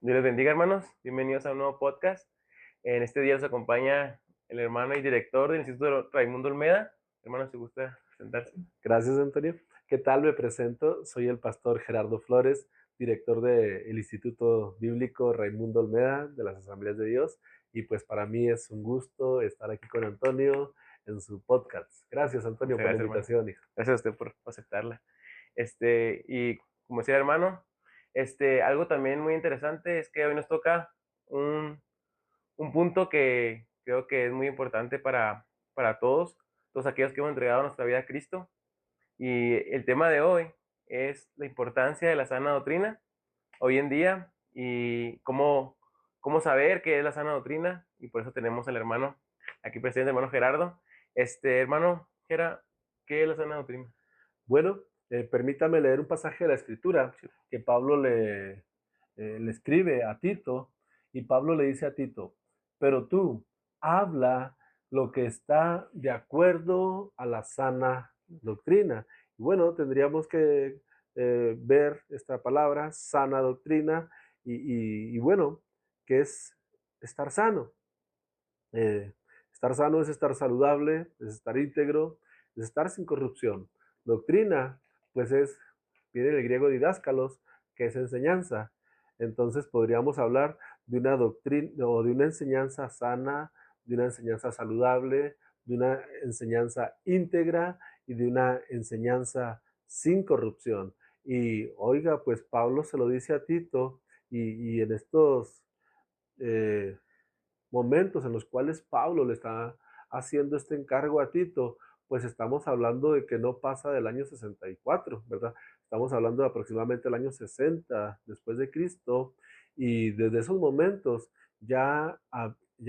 Dios les bendiga, hermanos. Bienvenidos a un nuevo podcast. En este día nos acompaña el hermano y director del Instituto Raimundo Olmeda. Hermano, si gusta sentarse. Gracias, Antonio. ¿Qué tal? Me presento. Soy el pastor Gerardo Flores, director del Instituto Bíblico Raimundo Olmeda de las Asambleas de Dios. Y pues para mí es un gusto estar aquí con Antonio en su podcast. Gracias, Antonio, Muchas por la gracias, hermano. invitación, hijo. Gracias a usted por aceptarla. Y como decía el hermano, algo también muy interesante es que hoy nos toca un, un punto que creo que es muy importante para todos aquellos que hemos entregado nuestra vida a Cristo. Y el tema de hoy es la importancia de la sana doctrina hoy en día y cómo saber qué es la sana doctrina. Y por eso tenemos al hermano aquí presente, hermano Gerardo. Hermano Gera, ¿qué es la sana doctrina? Bueno, permítame leer un pasaje de la Escritura Sí. que Pablo le escribe a Tito, y Pablo le dice a Tito: pero tú habla lo que está de acuerdo a la sana doctrina. Y bueno, tendríamos que ver esta palabra, sana doctrina, y bueno, ¿qué es estar sano? Eh, Estar sano es estar saludable, es estar íntegro, es estar sin corrupción. Doctrina, pues viene del griego didáscalos, que es enseñanza. Entonces podríamos hablar de una doctrina o de una enseñanza sana, de una enseñanza saludable, de una enseñanza íntegra y de una enseñanza sin corrupción. Y oiga, pues Pablo se lo dice a Tito, y en estos eh, momentos en los cuales Pablo le está haciendo este encargo a Tito, pues estamos hablando de que no pasa del año 64, ¿verdad? Estamos hablando de aproximadamente el año 60 después de Cristo, y desde esos momentos ya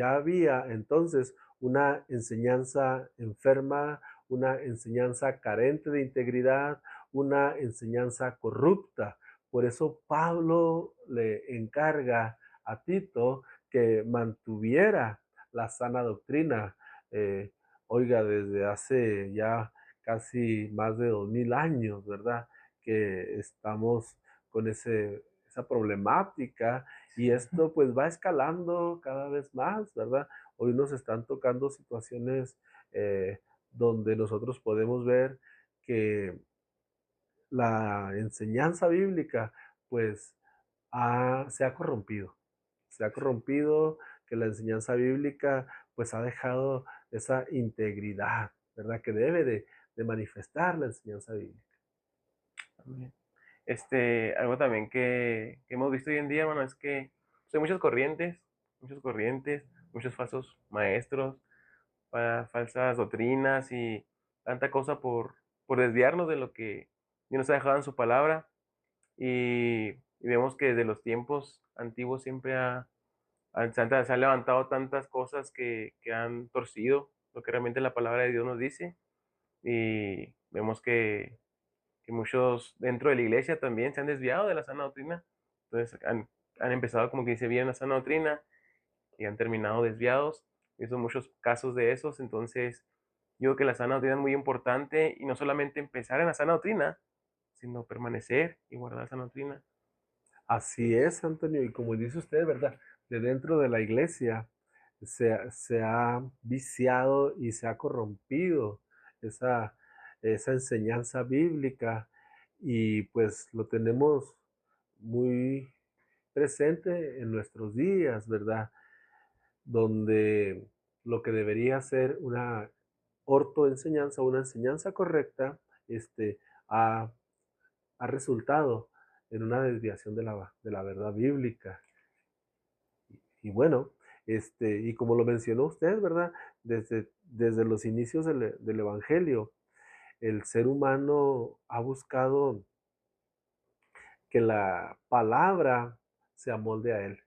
había entonces una enseñanza enferma, una enseñanza carente de integridad, una enseñanza corrupta. Por eso Pablo le encarga a Tito que mantuviera la sana doctrina. Eh, Oiga, desde hace ya casi más de 2000 años, ¿verdad? Que estamos con esa problemática, y esto pues va escalando cada vez más, ¿verdad? Hoy nos están tocando situaciones donde nosotros podemos ver que la enseñanza bíblica pues se ha corrompido, que la enseñanza bíblica pues ha dejado esa integridad, ¿verdad? Que debe de manifestar la enseñanza bíblica. Amén. Algo también que hemos visto hoy en día, hermano, es que pues, hay muchas corrientes, muchos falsos maestros, falsas doctrinas y tanta cosa por desviarnos de lo que Dios nos ha dejado en su palabra. Y vemos que desde los tiempos antiguos siempre se han levantado tantas cosas que han torcido lo que realmente la palabra de Dios nos dice. Y vemos que muchos dentro de la iglesia también se han desviado de la sana doctrina. Entonces han empezado como que dice bien la sana doctrina y han terminado desviados. He visto muchos casos de esos. Entonces yo creo que la sana doctrina es muy importante y no solamente empezar en la sana doctrina, sino permanecer y guardar la sana doctrina. Así es, Antonio, y como dice usted, ¿verdad? De dentro de la iglesia se ha viciado y se ha corrompido esa, esa enseñanza bíblica, y pues lo tenemos muy presente en nuestros días, ¿verdad? Donde lo que debería ser una ortoenseñanza, una enseñanza correcta, este, ha, ha resultado en una desviación de la verdad bíblica. Y bueno, y como lo mencionó usted, ¿verdad? Desde los inicios del Evangelio, el ser humano ha buscado que la palabra se amolde a él,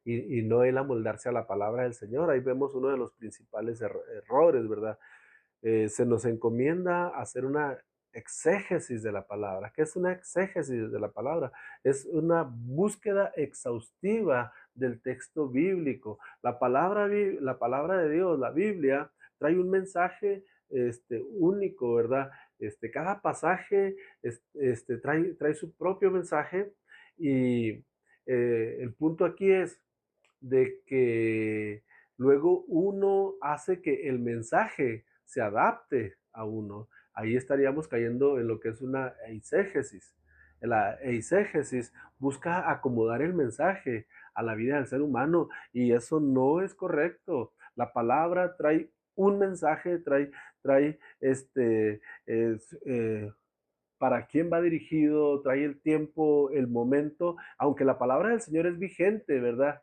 y no él amoldarse a la palabra del Señor. Ahí vemos uno de los principales errores, ¿verdad? Se nos encomienda hacer una exégesis de la palabra. ¿Qué es una exégesis de la palabra? Es una búsqueda exhaustiva del texto bíblico. La palabra de Dios, la Biblia, trae un mensaje único, ¿verdad? Cada pasaje trae su propio mensaje, y el punto aquí es de que luego uno hace que el mensaje se adapte a uno. Ahí estaríamos cayendo en lo que es una eisegesis. La eisegesis busca acomodar el mensaje a la vida del ser humano y eso no es correcto. La palabra trae un mensaje, trae para quién va dirigido, trae el tiempo, el momento, aunque la palabra del Señor es vigente, ¿verdad?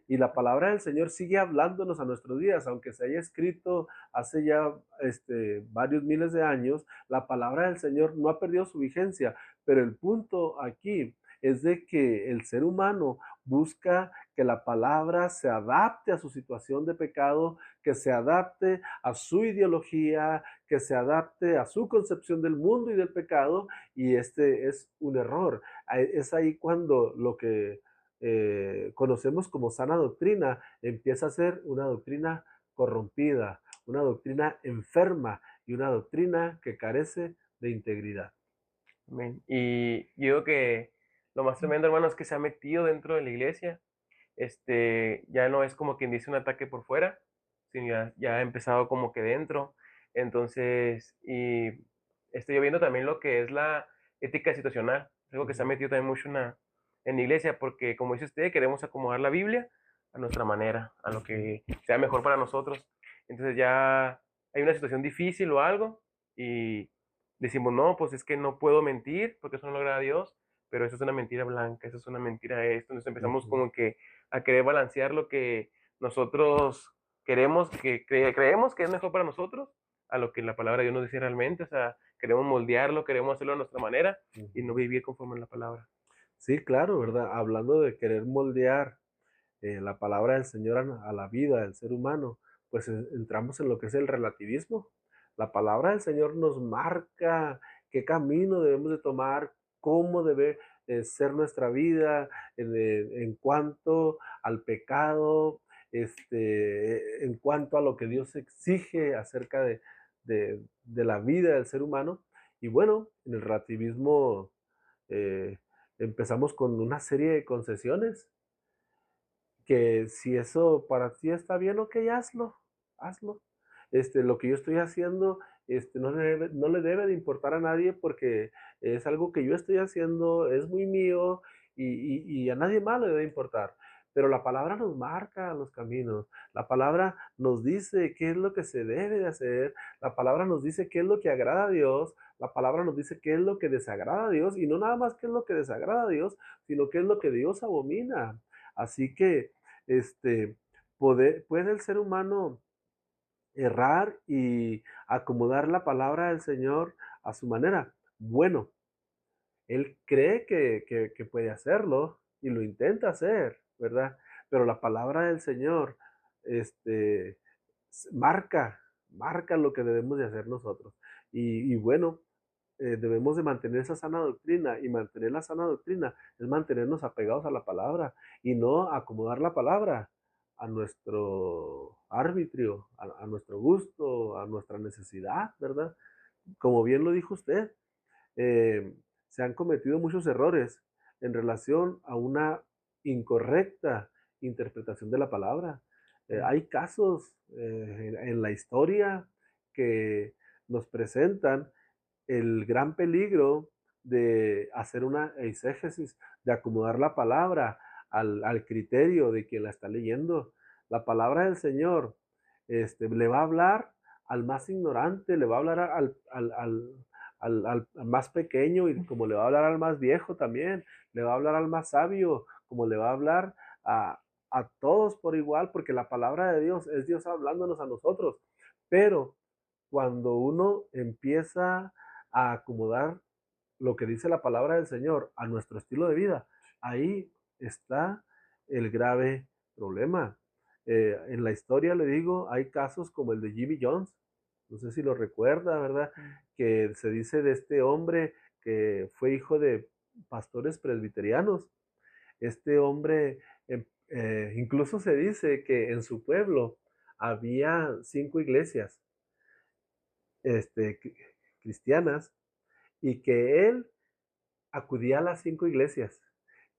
Y la palabra del Señor sigue hablándonos a nuestros días, aunque se haya escrito hace ya varios miles de años, la palabra del Señor no ha perdido su vigencia, pero el punto aquí es de que el ser humano busca que la palabra se adapte a su situación de pecado, que se adapte a su ideología, que se adapte a su concepción del mundo y del pecado, y este es un error. Es ahí cuando lo que conocemos como sana doctrina empieza a ser una doctrina corrompida, una doctrina enferma y una doctrina que carece de integridad. Amén. Y yo digo que lo más tremendo, hermano, es que se ha metido dentro de la iglesia. Ya no es como quien dice un ataque por fuera, sino ya ha empezado como que dentro. Entonces, y estoy viendo también lo que es la ética situacional, es algo que se ha Ujú, metido también mucho en la iglesia, porque como dice usted, queremos acomodar la Biblia a nuestra manera, a lo ujú, que sea mejor para nosotros. Entonces ya hay una situación difícil o algo y decimos, no, pues es que no puedo mentir porque eso no lo agrada a Dios, pero eso es una mentira blanca, eso es una mentira esto. Entonces empezamos ujú, como que a querer balancear lo que nosotros queremos, creemos que es mejor para nosotros, a lo que la palabra de Dios nos dice realmente. O sea, queremos moldearlo, queremos hacerlo a nuestra manera y no ujú. vivir conforme a la palabra. Sí, claro, ¿verdad? Hablando de querer moldear la palabra del Señor a la vida del ser humano, pues entramos en lo que es el relativismo. La palabra del Señor nos marca qué camino debemos de tomar, cómo debe ser nuestra vida en cuanto al pecado, en cuanto a lo que Dios exige acerca de la vida del ser humano. Y bueno, en el relativismo eh, empezamos con una serie de concesiones que si eso para ti está bien, ok, hazlo, hazlo. Lo que yo estoy haciendo, no le debe de importar a nadie porque es algo que yo estoy haciendo, es muy mío y a nadie más le debe importar. Pero la palabra nos marca los caminos, la palabra nos dice qué es lo que se debe de hacer, la palabra nos dice qué es lo que agrada a Dios, la palabra nos dice qué es lo que desagrada a Dios y no nada más qué es lo que desagrada a Dios, sino qué es lo que Dios abomina. Así que este, puede el ser humano errar y acomodar la palabra del Señor a su manera. Bueno, él cree que puede hacerlo y lo intenta hacer, ¿verdad? Pero la palabra del Señor, este, marca lo que debemos de hacer nosotros. Y bueno, debemos de mantener esa sana doctrina y mantener la sana doctrina es mantenernos apegados a la palabra y no acomodar la palabra a nuestro arbitrio, a nuestro gusto, a nuestra necesidad, ¿verdad? Como bien lo dijo usted, eh, se han cometido muchos errores en relación a una incorrecta interpretación de la palabra. Hay casos en la historia que nos presentan el gran peligro de hacer una eisegesis, de acomodar la palabra al criterio de quien la está leyendo. La palabra del Señor le va a hablar al más ignorante, le va a hablar al más pequeño y como le va a hablar al más viejo también, le va a hablar al más sabio, como le va a hablar a todos por igual, porque la palabra de Dios es Dios hablándonos a nosotros. Pero cuando uno empieza a acomodar lo que dice la palabra del Señor a nuestro estilo de vida, ahí está el grave problema. En la historia, le digo, hay casos como el de Jimmy Jones, no sé si lo recuerda, ¿verdad? Que se dice de este hombre que fue hijo de pastores presbiterianos. Este hombre, incluso se dice que en su pueblo había 5 iglesias este, cristianas y que él acudía a las 5 iglesias,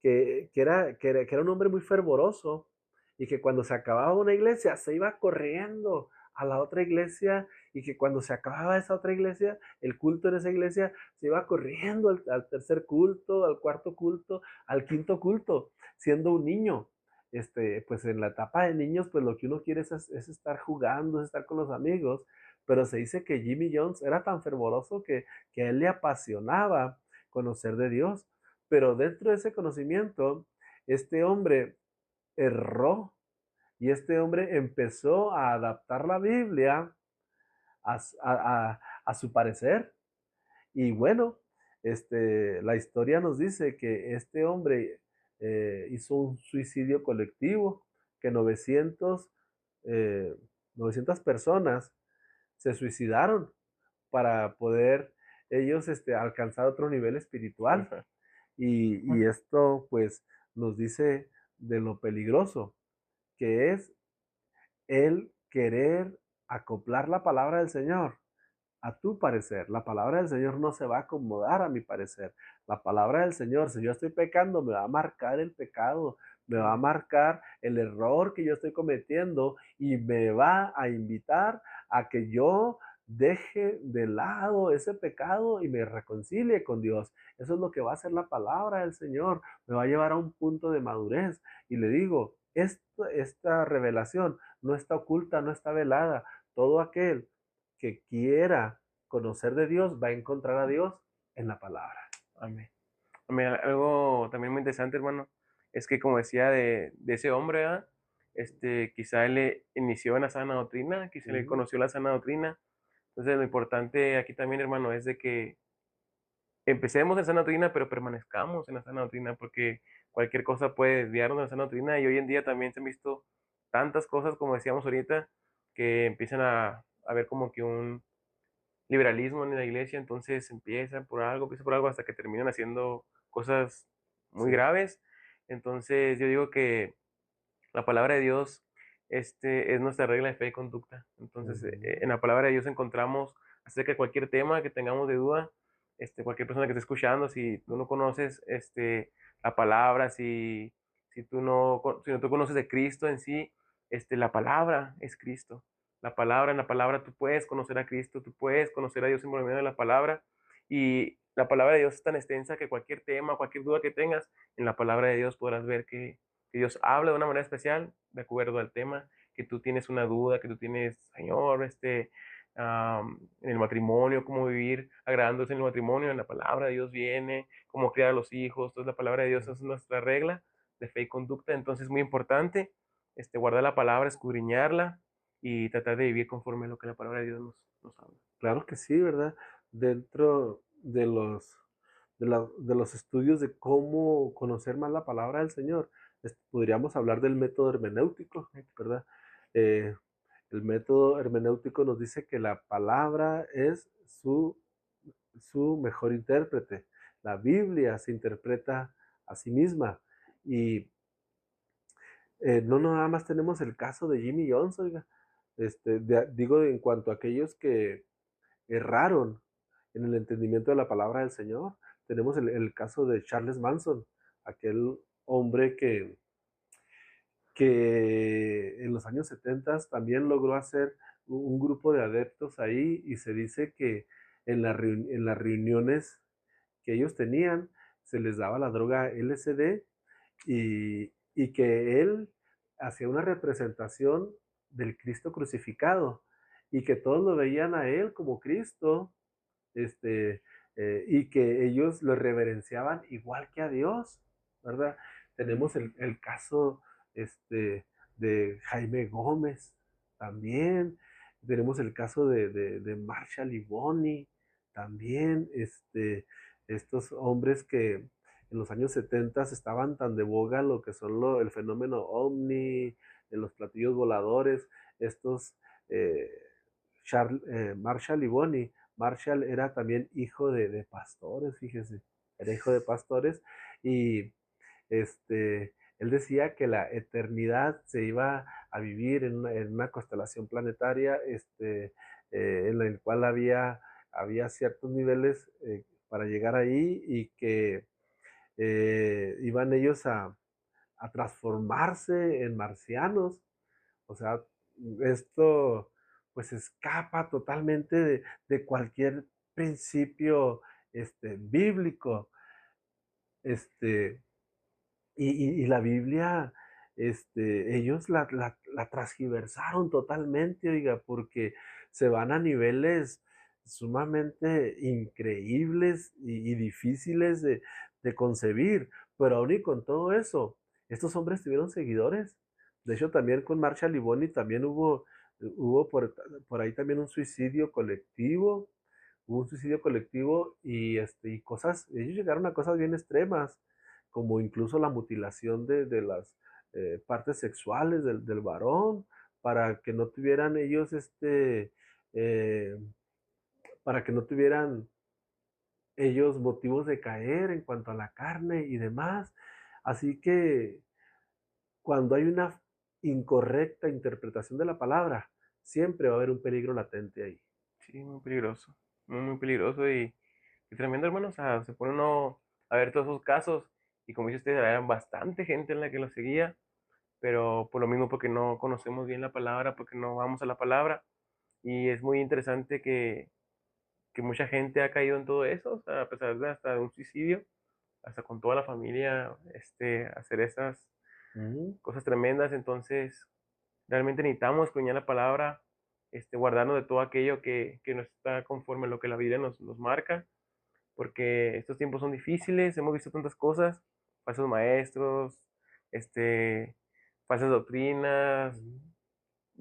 que era un hombre muy fervoroso y que cuando se acababa una iglesia se iba corriendo a la otra iglesia y que cuando se acababa esa otra iglesia, el culto en esa iglesia, se iba corriendo al tercer culto, al cuarto culto, al quinto culto, siendo un niño. Pues en la etapa de niños, pues lo que uno quiere es estar jugando, es estar con los amigos, pero se dice que Jimmy Jones era tan fervoroso que a él le apasionaba conocer de Dios, pero dentro de ese conocimiento, este hombre erró y este hombre empezó a adaptar la Biblia a su parecer. Y bueno, la historia nos dice que este hombre hizo un suicidio colectivo, que 900 personas se suicidaron para poder ellos alcanzar otro nivel espiritual. Y esto pues nos dice de lo peligroso que es el querer acoplar la palabra del Señor a tu parecer. La palabra del Señor no se va a acomodar a mi parecer. La palabra del Señor, si yo estoy pecando, me va a marcar el pecado, me va a marcar el error que yo estoy cometiendo y me va a invitar a que yo deje de lado ese pecado y me reconcilie con Dios. Eso es lo que va a hacer la palabra del Señor. Me va a llevar a un punto de madurez. Y le digo, esta revelación no está oculta, no está velada. Todo aquel que quiera conocer de Dios va a encontrar a Dios en la palabra. Amén. Amén. Algo también muy interesante, hermano, es que como decía de ese hombre, ¿verdad? Quizá él inició en la sana doctrina, quizá él Ujú. conoció la sana doctrina. Entonces lo importante aquí también, hermano, es de que empecemos en sana doctrina, pero permanezcamos en la sana doctrina, porque cualquier cosa puede desviarnos de la sana doctrina y hoy en día también se han visto tantas cosas, como decíamos ahorita, que empiezan a ver como que un liberalismo en la iglesia, entonces empieza por algo hasta que terminan haciendo cosas muy Sí. graves. Entonces yo digo que la palabra de Dios es nuestra regla de fe y conducta. Entonces Ujú. en la palabra de Dios encontramos acerca de cualquier tema que tengamos de duda, cualquier persona que esté escuchando, si tú no conoces la palabra, si no tú conoces de Cristo en sí, la palabra es Cristo. En la palabra tú puedes conocer a Cristo, tú puedes conocer a Dios en medio de la palabra. Y la palabra de Dios es tan extensa que cualquier tema, cualquier duda que tengas, en la palabra de Dios podrás ver que Dios habla de una manera especial de acuerdo al tema, que tú tienes una duda, que tú tienes, Señor, en el matrimonio, cómo vivir agradándose en el matrimonio, en la palabra de Dios viene, cómo criar a los hijos, entonces la palabra de Dios es nuestra regla de fe y conducta, entonces es muy importante guardar la palabra, escudriñarla y tratar de vivir conforme a lo que la palabra de Dios nos habla. Claro que sí, ¿verdad? Dentro de los estudios de cómo conocer más la palabra del Señor, podríamos hablar del método hermenéutico, ¿verdad? Eh, el método hermenéutico nos dice que la palabra es su mejor intérprete. La Biblia se interpreta a sí misma. Y no nada más tenemos el caso de Jimmy Jones, oiga. Digo, en cuanto a aquellos que erraron en el entendimiento de la palabra del Señor, tenemos el caso de Charles Manson, aquel hombre que en los años 70 también logró hacer un grupo de adeptos ahí y se dice que en las reuniones que ellos tenían se les daba la droga LSD y que él hacía una representación del Cristo crucificado y que todos lo veían a él como Cristo, este, y que ellos lo reverenciaban igual que a Dios, ¿verdad? Tenemos el caso de Jaime Gómez también, tenemos el caso de Marshall y Bonnie también, estos hombres que en los años 70 estaban tan de boga lo que son el fenómeno ovni, en los platillos voladores, estos eh, Marshall y Bonnie. Marshall era también hijo de pastores, fíjese, era hijo de pastores y él decía que la eternidad se iba a vivir en una constelación planetaria en la cual había ciertos niveles para llegar ahí y que iban ellos a transformarse en marcianos. O sea, esto pues escapa totalmente de cualquier principio bíblico. Este, y la Biblia, ellos la transgiversaron totalmente, oiga, porque se van a niveles sumamente increíbles y difíciles de concebir. Pero aún y con todo eso, estos hombres tuvieron seguidores. De hecho, también con Marshall y Bonnie también hubo por ahí también un suicidio colectivo. Hubo un suicidio colectivo y cosas, ellos llegaron a cosas bien extremas, como incluso la mutilación de las partes sexuales del varón, para que no tuvieran ellos, eh, para que no tuvieran ellos motivos de caer en cuanto a la carne y demás. Así que cuando hay una incorrecta interpretación de la palabra, siempre va a haber un peligro latente ahí. Sí, muy peligroso, muy, muy peligroso y tremendo, hermano. O sea, se pone uno a ver todos esos casos y como dice usted, eran bastante gente en la que lo seguía, pero por lo mismo porque no conocemos bien la palabra, porque no vamos a la palabra. Y es muy interesante que mucha gente ha caído en todo eso, o sea, a pesar de hasta de un suicidio, hasta con toda la familia, hacer esas Mm. cosas tremendas. Entonces, realmente necesitamos escudriñar la palabra, guardarnos de todo aquello que no está conforme a lo que la Biblia nos marca, porque estos tiempos son difíciles, hemos visto tantas cosas, falsos maestros, este, falsas doctrinas, Mm.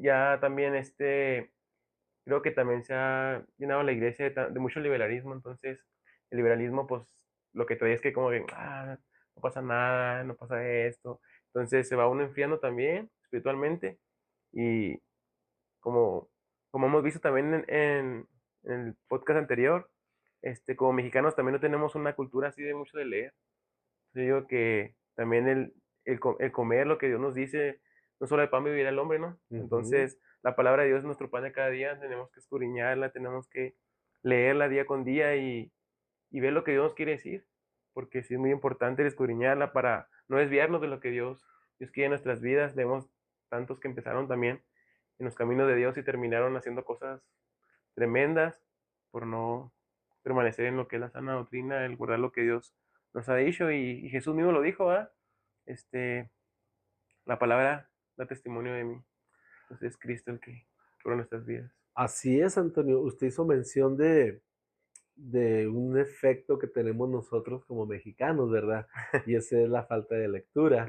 ya también creo que también se ha llenado la iglesia de mucho liberalismo. Entonces el liberalismo pues lo que trae es que como que no pasa nada, no pasa esto, entonces se va uno enfriando también espiritualmente y como, como hemos visto también en el podcast anterior, como mexicanos también no tenemos una cultura así de mucho de leer. Yo digo que también el comer lo que Dios nos dice, no solo de pan vivirá el hombre, ¿no? Ujú. Entonces, la palabra de Dios es nuestro pan de cada día, tenemos que escudriñarla, tenemos que leerla día con día y ver lo que Dios nos quiere decir, porque sí es muy importante el escudriñarla para no desviarnos de lo que Dios quiere en nuestras vidas. Vemos tantos que empezaron también en los caminos de Dios y terminaron haciendo cosas tremendas por no permanecer en lo que es la sana doctrina, el guardar lo que Dios nos ha dicho. Y Jesús mismo lo dijo, ¿verdad? Este, la palabra da testimonio de mí. Entonces es Cristo el que cura nuestras vidas. Así es, Antonio. Usted hizo mención de un efecto que tenemos nosotros como mexicanos, ¿verdad? Y esa es la falta de lectura.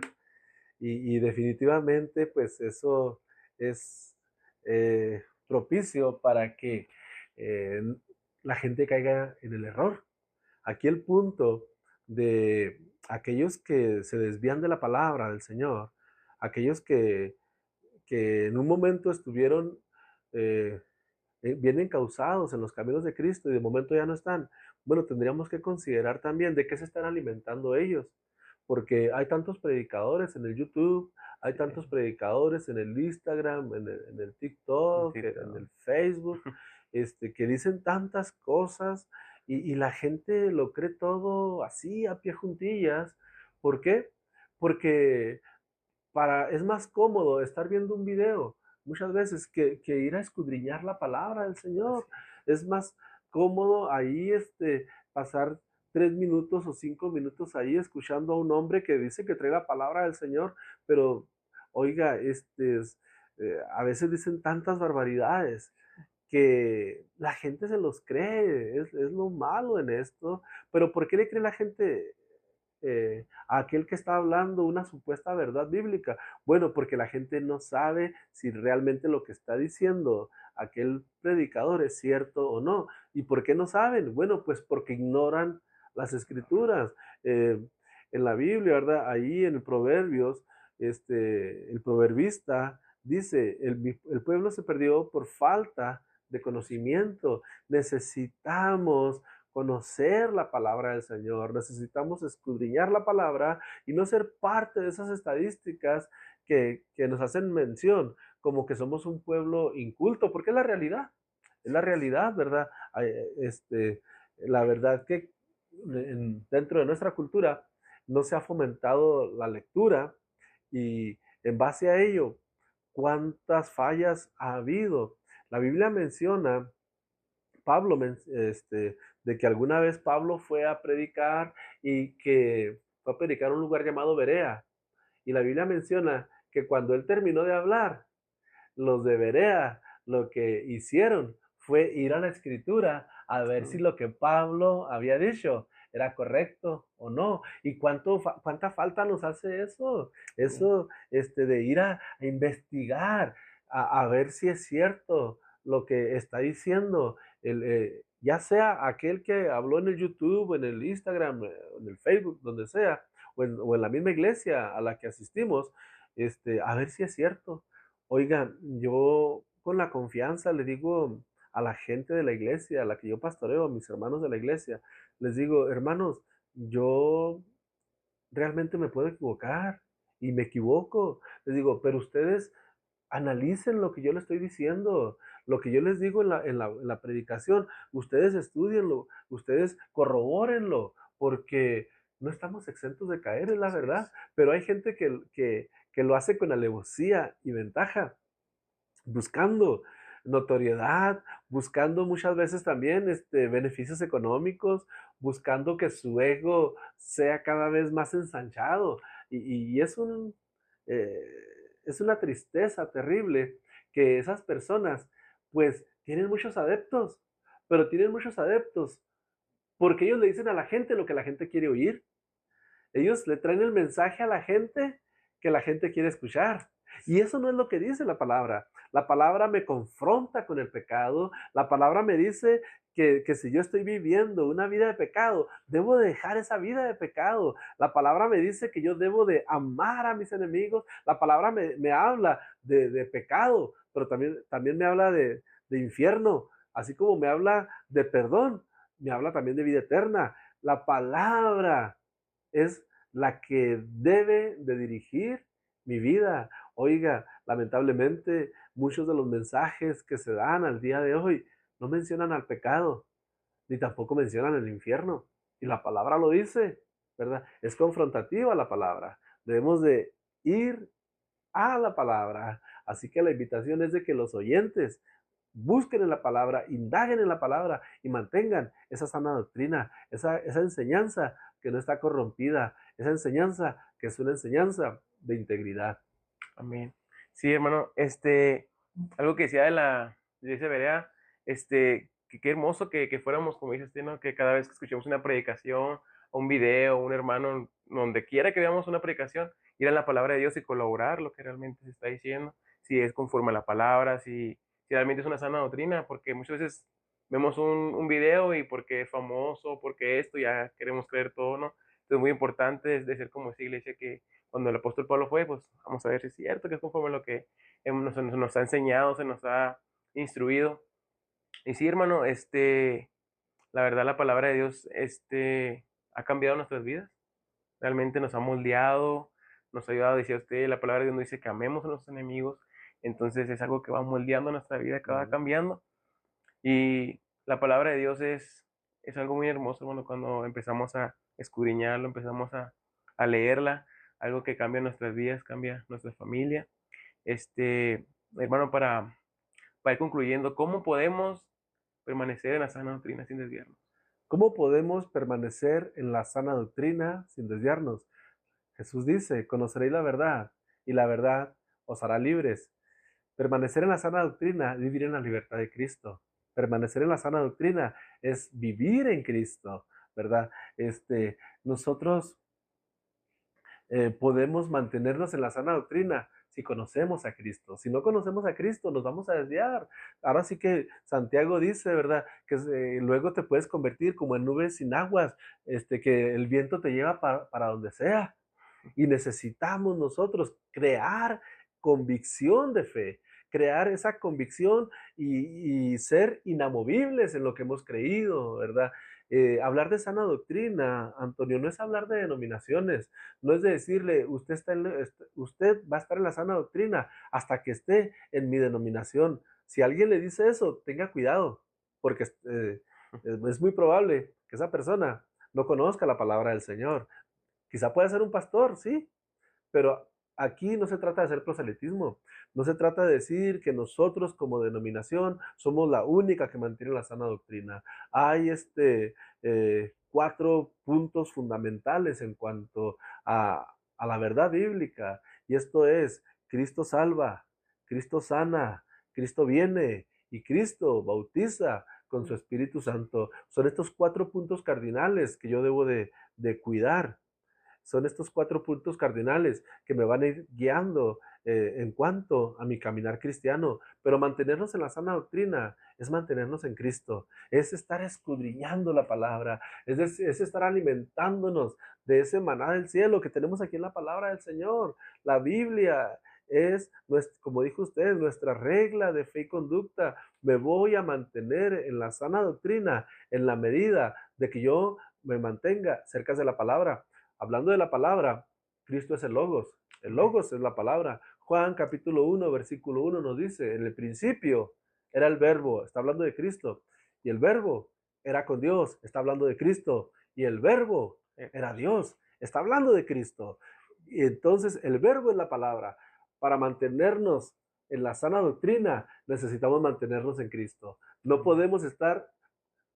Y definitivamente, pues eso es propicio para que eh, la gente caiga en el error. Aquí el punto de aquellos que se desvían de la palabra del Señor, aquellos que en un momento estuvieron eh, bien encausados en los caminos de Cristo y de momento ya no están. Bueno, tendríamos que considerar también de qué se están alimentando ellos, porque hay tantos predicadores en el YouTube, hay Sí, tantos predicadores en el Instagram, en el un TikTok, en TikTok. el Facebook, que dicen tantas cosas y la gente lo cree todo así a pie juntillas. ¿Por qué? Porque es más cómodo estar viendo un video muchas veces que ir a escudriñar la palabra del Así Señor. es. Es más cómodo ahí pasar 3 minutos o 5 minutos ahí escuchando a un hombre que dice que trae la palabra del Señor, pero oiga, a veces dicen tantas barbaridades que la gente se los cree, es lo malo en esto, pero ¿por qué le cree la gente a aquel que está hablando una supuesta verdad bíblica? Bueno, porque la gente no sabe si realmente lo que está diciendo aquel predicador es cierto o no. ¿Y por qué no saben? Bueno, pues porque ignoran las escrituras. Eh, en la Biblia, ¿verdad? Ahí en Proverbios, el proverbista dice, el pueblo se perdió por falta de conocimiento. Necesitamos conocer la palabra del Señor, necesitamos escudriñar la palabra y no ser parte de esas estadísticas que nos hacen mención, como que somos un pueblo inculto, porque es la realidad, ¿verdad? La verdad que dentro de nuestra cultura no se ha fomentado la lectura y en base a ello, ¿cuántas fallas ha habido? La Biblia menciona, Pablo, de que alguna vez Pablo fue a predicar y que fue a predicar a un lugar llamado Berea. Y la Biblia menciona que cuando él terminó de hablar, los de Berea lo que hicieron fue ir a la escritura a ver si Mm, lo que Pablo había dicho era correcto o no. ¿Y cuánta falta nos hace eso? sí, Eso, de ir a investigar, a ver si es cierto lo que está diciendo, ya sea aquel que habló en el YouTube, en el Instagram, en el Facebook, donde sea, o en la misma iglesia a la que asistimos, a ver si es cierto. Oigan, yo con la confianza le digo a la gente de la iglesia, a la que yo pastoreo, a mis hermanos de la iglesia, les digo, hermanos, yo realmente me puedo equivocar y me equivoco. Les digo, pero ustedes analicen lo que yo les estoy diciendo, lo que yo les digo en la predicación, ustedes estudienlo, ustedes corrobórenlo, porque no estamos exentos de caer, es la así verdad, es. pero hay gente que lo hace con alevosía y ventaja, buscando notoriedad, buscando muchas veces también beneficios económicos, buscando que su ego sea cada vez más ensanchado. Y eh, es una tristeza terrible que esas personas pues tienen muchos adeptos, pero tienen muchos adeptos porque ellos le dicen a la gente lo que la gente quiere oír. Ellos le traen el mensaje a la gente que la gente quiere escuchar. Y eso no es lo que dice la palabra. La palabra me confronta con el pecado. La palabra me dice que si yo estoy viviendo una vida de pecado, debo dejar esa vida de pecado. La palabra me dice que yo debo de amar a mis enemigos. La palabra me habla de pecado, pero también me habla de infierno. Así como me habla de perdón, me habla también de vida eterna. La palabra es la que debe de dirigir mi vida. Oiga, lamentablemente muchos de los mensajes que se dan al día de hoy no mencionan al pecado, ni tampoco mencionan el infierno. Y la palabra lo dice, ¿verdad? Es confrontativa la palabra. Debemos de ir a la palabra. Así que la invitación es de que los oyentes busquen en la palabra, indaguen en la palabra y mantengan esa sana doctrina, esa enseñanza que no está corrompida, esa enseñanza que es una enseñanza de integridad. Amén. Sí, hermano, algo que decía de la iglesia Berea, que qué hermoso que fuéramos, como dices, ¿no? Que cada vez que escuchemos una predicación, o un video, un hermano, donde quiera que veamos una predicación, ir a la palabra de Dios y colaborar lo que realmente se está diciendo, si es conforme a la palabra, si realmente es una sana doctrina, porque muchas veces vemos un video y porque es famoso, porque esto, ya queremos creer todo, ¿no? Entonces es muy importante de ser como esa iglesia que cuando el apóstol Pablo fue, pues vamos a ver si es cierto, que es conforme a lo que nos ha enseñado, se nos ha instruido. Y sí, hermano, la verdad la palabra de Dios, ha cambiado nuestras vidas, realmente nos ha moldeado, nos ha ayudado, decía usted, la palabra de Dios nos dice que amemos a nuestros enemigos, entonces es algo que va moldeando nuestra vida, que va Ujú. cambiando. Y la palabra de Dios es algo muy hermoso, hermano, cuando empezamos a escudriñarlo, empezamos a leerla, algo que cambia nuestras vidas, cambia nuestra familia. Hermano, para ir concluyendo, ¿cómo podemos permanecer en la sana doctrina sin desviarnos? ¿Cómo podemos permanecer en la sana doctrina sin desviarnos? Jesús dice, conoceréis la verdad y la verdad os hará libres. Permanecer en la sana doctrina es vivir en la libertad de Cristo. Permanecer en la sana doctrina es vivir en Cristo, ¿verdad? Nosotros podemos mantenernos en la sana doctrina si conocemos a Cristo. Si no conocemos a Cristo, nos vamos a desviar. Ahora sí que Santiago dice, ¿verdad? Que luego te puedes convertir como en nubes sin aguas, que el viento te lleva para donde sea. Y necesitamos nosotros crear convicción de fe, crear esa convicción y ser inamovibles en lo que hemos creído, ¿verdad? Hablar de sana doctrina, Antonio, no es hablar de denominaciones, no es de decirle, usted va a estar en la sana doctrina hasta que esté en mi denominación. Si alguien le dice eso, tenga cuidado, porque es muy probable que esa persona no conozca la palabra del Señor. Quizá pueda ser un pastor, sí, pero aquí no se trata de hacer proselitismo, no se trata de decir que nosotros como denominación somos la única que mantiene la sana doctrina. Hay 4 puntos fundamentales en cuanto a la verdad bíblica, y esto es: Cristo salva, Cristo sana, Cristo viene y Cristo bautiza con su Espíritu Santo. Son estos 4 puntos cardinales que yo debo de cuidar. Son estos 4 puntos cardinales que me van a ir guiando en cuanto a mi caminar cristiano. Pero mantenernos en la sana doctrina es mantenernos en Cristo, es estar escudriñando la palabra, es estar alimentándonos de ese maná del cielo que tenemos aquí en la palabra del Señor. La Biblia es, como dijo usted, nuestra regla de fe y conducta. Me voy a mantener en la sana doctrina en la medida de que yo me mantenga cerca de la palabra. Hablando de la palabra, Cristo es el Logos. El Amén. Logos es la palabra. Juan capítulo 1, versículo 1 nos dice: en el principio era el verbo, está hablando de Cristo, y el verbo era con Dios, está hablando de Cristo, y el verbo era Dios, está hablando de Cristo. Y entonces el verbo es la palabra. Para mantenernos en la sana doctrina, necesitamos mantenernos en Cristo. No Amén. podemos estar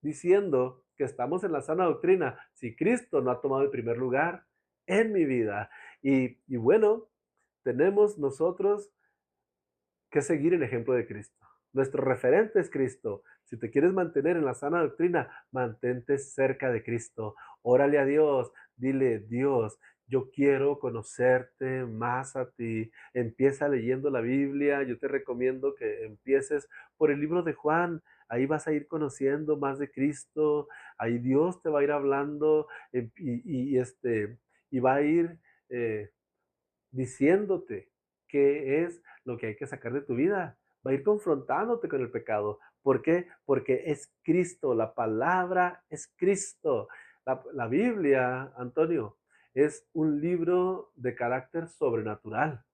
diciendo que estamos en la sana doctrina si Cristo no ha tomado el primer lugar en mi vida. Y bueno, tenemos nosotros que seguir el ejemplo de Cristo. Nuestro referente es Cristo. Si te quieres mantener en la sana doctrina, mantente cerca de Cristo. Órale a Dios, dile: Dios, yo quiero conocerte más a ti. Empieza leyendo la Biblia. Yo te recomiendo que empieces por el libro de Juan. Ahí vas a ir conociendo más de Cristo. Ahí Dios te va a ir hablando y va a ir eh, diciéndote qué es lo que hay que sacar de tu vida. Va a ir confrontándote con el pecado. ¿Por qué? Porque es Cristo, la palabra es Cristo. La Biblia, Antonio, es un libro de carácter sobrenatural.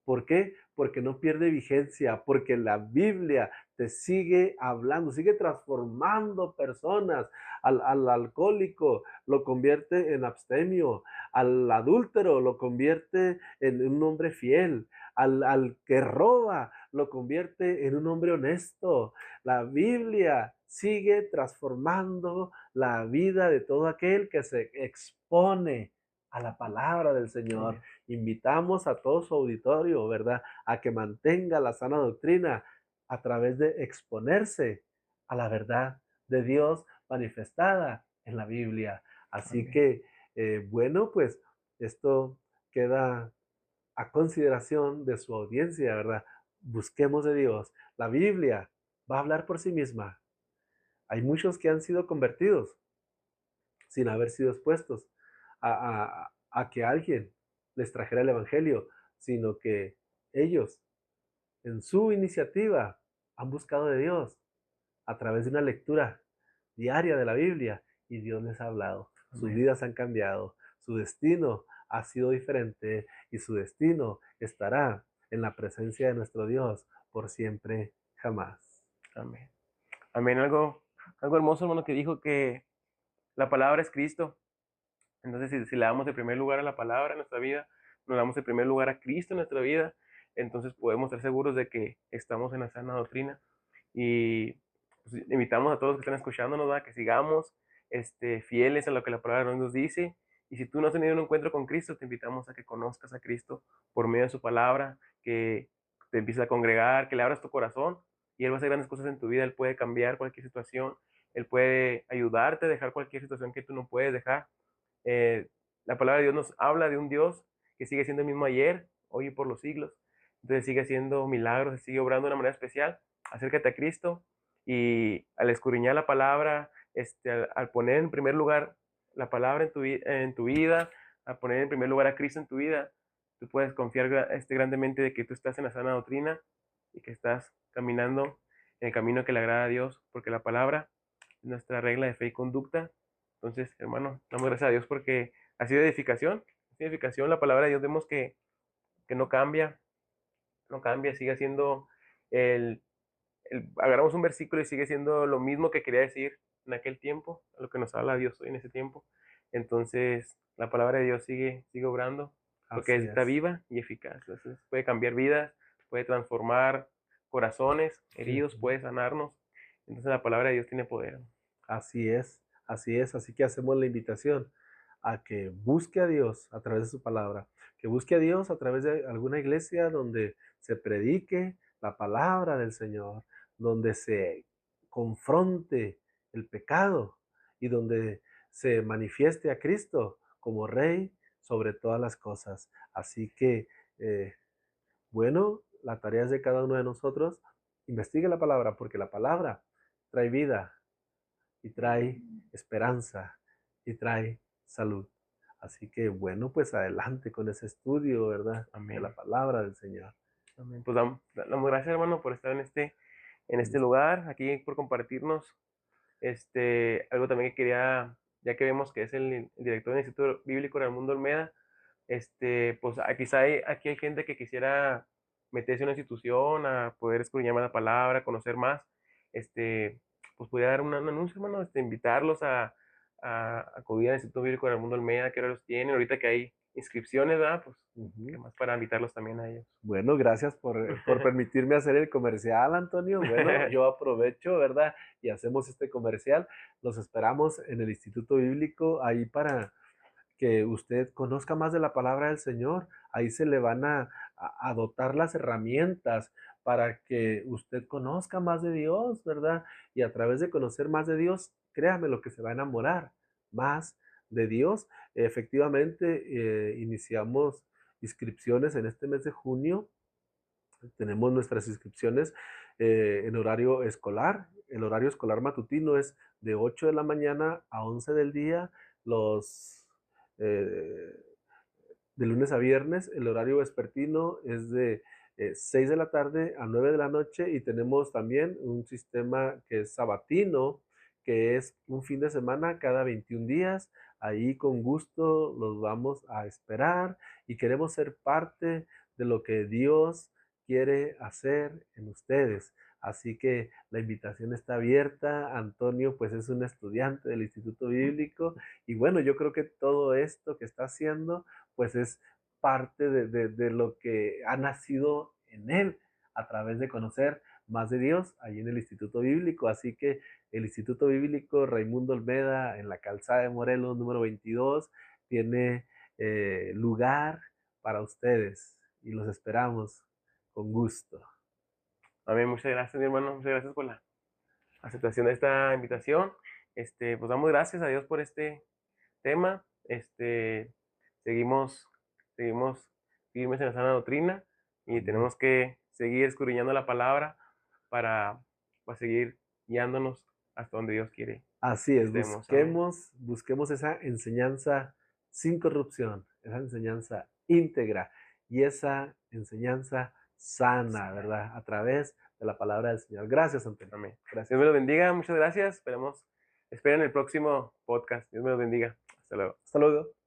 ¿Por qué? Porque no pierde vigencia, porque la Biblia te sigue hablando, sigue transformando personas. Al alcohólico lo convierte en abstemio, al adúltero lo convierte en un hombre fiel, al que roba lo convierte en un hombre honesto. La Biblia sigue transformando la vida de todo aquel que se expone a la palabra del Señor. Amén. Invitamos a todo su auditorio, ¿verdad?, a que mantenga la sana doctrina a través de exponerse a la verdad de Dios manifestada en la Biblia. Así Amén. que, bueno, pues esto queda a consideración de su audiencia, ¿verdad? Busquemos de Dios. La Biblia va a hablar por sí misma. Hay muchos que han sido convertidos sin haber sido expuestos a que alguien les trajera el Evangelio, sino que ellos, en su iniciativa, han buscado de Dios a través de una lectura diaria de la Biblia, y Dios les ha hablado. Sus Amén. vidas han cambiado, su destino ha sido diferente, y su destino estará en la presencia de nuestro Dios por siempre, jamás. Amén. Amén. Algo hermoso, hermano, que dijo que la palabra es Cristo. Entonces, si le damos el primer lugar a la palabra en nuestra vida, nos damos el primer lugar a Cristo en nuestra vida, entonces podemos estar seguros de que estamos en la sana doctrina. Y pues, invitamos a todos los que están escuchándonos, ¿verdad?, que sigamos fieles a lo que la palabra nos dice. Y si tú no has tenido un encuentro con Cristo, te invitamos a que conozcas a Cristo por medio de su palabra, que te empieces a congregar, que le abras tu corazón, y Él va a hacer grandes cosas en tu vida. Él puede cambiar cualquier situación, Él puede ayudarte a dejar cualquier situación que tú no puedes dejar. eh, la palabra de Dios nos habla de un Dios que sigue siendo el mismo ayer, hoy y por los siglos. Entonces sigue haciendo milagros, sigue obrando de una manera especial. Acércate a Cristo, y al escudriñar la palabra, al poner en primer lugar la palabra en tu vida, al poner en primer lugar a Cristo en tu vida, tú puedes confiar grandemente de que tú estás en la sana doctrina y que estás caminando en el camino que le agrada a Dios, porque la palabra es nuestra regla de fe y conducta. Entonces, hermano, damos gracias a Dios porque ha sido edificación. Ha sido edificación. La palabra de Dios vemos que no cambia, no cambia, sigue siendo el, agarramos un versículo y sigue siendo lo mismo que quería decir en aquel tiempo, a lo que nos habla Dios hoy en ese tiempo. Entonces, la palabra de Dios sigue obrando, porque Así está es. viva y eficaz. Entonces, puede cambiar vidas, puede transformar corazones heridos, Ujú. puede sanarnos. Entonces, la palabra de Dios tiene poder. Así es, así es. Así que hacemos la invitación a que busque a Dios a través de su palabra, que busque a Dios a través de alguna iglesia donde se predique la palabra del Señor, donde se confronte el pecado y donde se manifieste a Cristo como Rey sobre todas las cosas. Así que, eh, bueno, la tarea es de cada uno de nosotros. Investigue la palabra porque la palabra trae vida, y trae esperanza y trae salud. Así que bueno, pues adelante con ese estudio, ¿verdad? De la Amén. palabra del Señor. Amén. Pues damos gracias, hermano, por estar en este lugar, aquí por compartirnos. Algo también que quería, ya que vemos que es el director del Instituto Bíblico Raimundo Olmeda, pues aquí hay gente que quisiera meterse en una institución, a poder escudriñar más la palabra, conocer más, pues podría dar un anuncio, hermano, invitarlos a acudir al Instituto Bíblico Raimundo Olmeda, que horarios tienen, ahorita que hay inscripciones, ¿verdad? Pues, qué Ujú. más para invitarlos también a ellos. Bueno, gracias por permitirme hacer el comercial, Antonio. Bueno, yo aprovecho, ¿verdad? Y hacemos este comercial. Los esperamos en el Instituto Bíblico ahí para que usted conozca más de la palabra del Señor. Ahí se le van a dotar las herramientas para que usted conozca más de Dios, ¿verdad? Y a través de conocer más de Dios, créame lo que se va a enamorar más de Dios. Efectivamente, iniciamos inscripciones en este mes de junio. Tenemos nuestras inscripciones en horario escolar. El horario escolar matutino es de 8 de la mañana a 11 del día. Los eh, de lunes a viernes. El horario vespertino es de 6 de la tarde a 9 de la noche y tenemos también un sistema que es sabatino, que es un fin de semana cada 21 días. Ahí con gusto los vamos a esperar y queremos ser parte de lo que Dios quiere hacer en ustedes. Así que la invitación está abierta. Antonio pues es un estudiante del Instituto Bíblico y bueno, yo creo que todo esto que está haciendo pues es parte de lo que ha nacido en él a través de conocer más de Dios ahí en el Instituto Bíblico. Así que el Instituto Bíblico Raimundo Olmeda en la calzada de Morelos número 22 tiene lugar para ustedes y los esperamos con gusto. Amén, muchas gracias, mi hermano, muchas gracias por la aceptación de esta invitación. Pues damos gracias a Dios por este tema. Seguimos, seguimos firmes en la sana doctrina y Amén. tenemos que seguir escudriñando la palabra para, para seguir guiándonos hasta donde Dios quiere Así que es, estemos. Amén. busquemos esa enseñanza sin corrupción, esa enseñanza íntegra y esa enseñanza sana, Sana. ¿verdad? A través de la palabra del Señor. Gracias, Antonio. Amén. Dios Gracias. me los bendiga, muchas gracias. Esperen el próximo podcast. Dios me los bendiga. Hasta luego. Hasta luego.